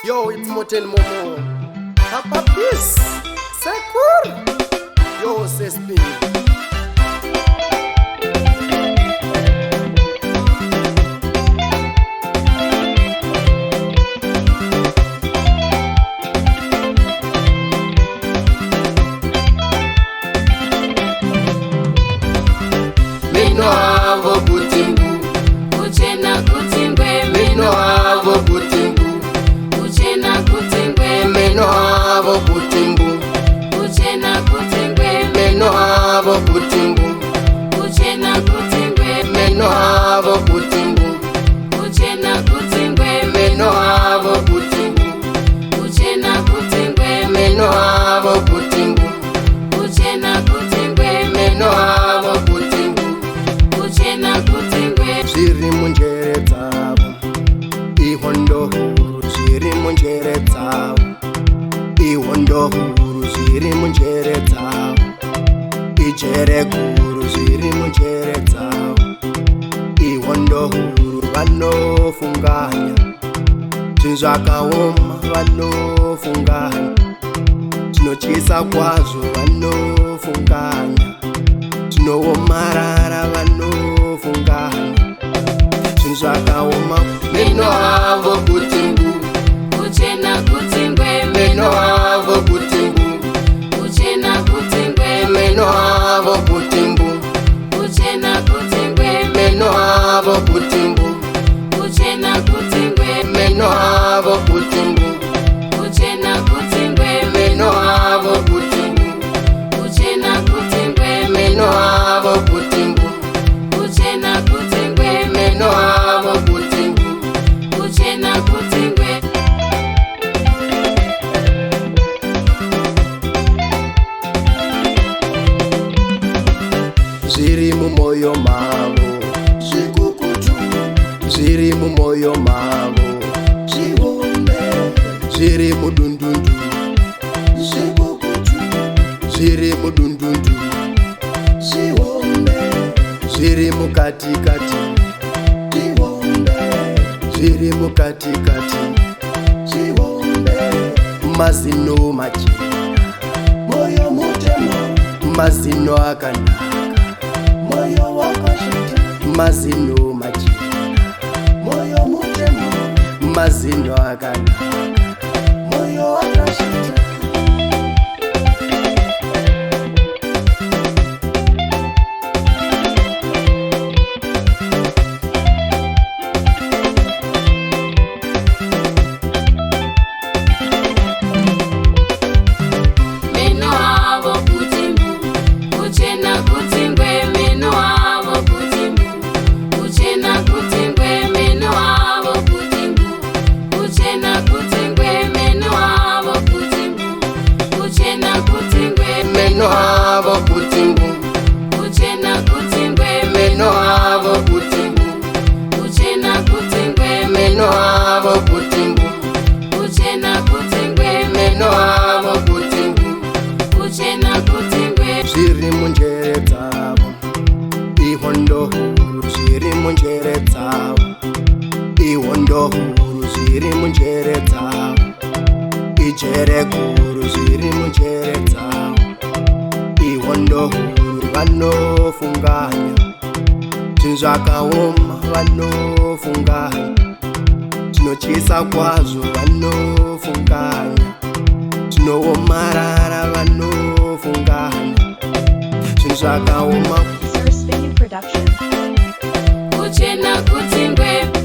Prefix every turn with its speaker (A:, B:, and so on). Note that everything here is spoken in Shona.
A: Yo, it's Moten Momo. Papa Peace. Sekur. Yo, Sespi.
B: Meno avo kutimbu, uchena kutingwe. Meno avo kutimbu, uchena kutingwe.
A: Meno avo kutimbu,
B: uchena kutingwe.
A: meno avo kutimbu,
B: uchena kutingwe.
A: meno avo kutimbu,
B: uchena kutingwe.
A: meno avo kutimbu,
B: uchena kutingwe.
A: meno avo kutimbu,
B: uchena kutingwe.
A: meno avo kutimbu.
B: uchena kutingwe.
A: Zviri munjere dzavo, ihondo huru zviri munjere dzavo, ihondo huru zviri munjere dzavo, ijere guru zviri munjere dzavo, ihondo huru vanofunganya zvinhu zvakaoma, vanofunganya zvinotyisa kwazvo, vanofunganya zvinoomarara, vanofunganya zvinhu zvakaoma. Meno avo kutimbu,
B: uchena kutingwe.
A: meno avo kutimbu,
B: uchena kutingwe.
A: meno avo kutimbu,
B: uchena kutingwe.
A: meno avo kutimbu,
B: uchena kutingwe.
A: meno avo kutimbu,
B: uchena kutingwe.
A: meno avo kutimbu,
B: uchena kutingwe.
A: meno avo kutimbu,
B: uchena kutingwe.
A: meno avo kutimbu.
B: uchena kutingwe.
A: Zviri mumwoyo mavo zvikukutu, zviri mumwoyo mavo zvihombe, zviri mudundundu zvikukutu, zviri mudundundu zvihombe, zviri mukatikati zvihombe, zviri mukatikati zvihombe, mazino machena, moyo mutema, mazino akanaka, moyo wakashata, mazino machena, moyo mutema, mazino akanaka, moyo wakashata.
B: Meno avo kutimbu, uchena kutingwe. Meno avo kutimbu, uchena kutingwe. Meno avo kutimbu, uchena kutingwe. Meno avo kutimbu, uchena kutingwe.
A: Meno avo kutimbu,
B: uchena kutingwe.
A: meno avo kutimbu,
B: uchena kutingwe.
A: meno avo kutimbu,
B: uchena kutingwe.
A: meno avo kutimbu.
B: uchena kutingwe.
A: Zviri munjere dzavo, ihondo huru zviri munjere dzavo, ihondo huru zviri munjere dzavo, ijere guru zviri munjere dzavo, ihondo huru vanofunganya zvinhu zvakaoma, vanofunganya zvinotyisa kwazvo, vanofunganya zvinoomarara, vanofunganya zvinhu zvakaoma.
C: Sir Spinning Production.
B: uchena kutingwe.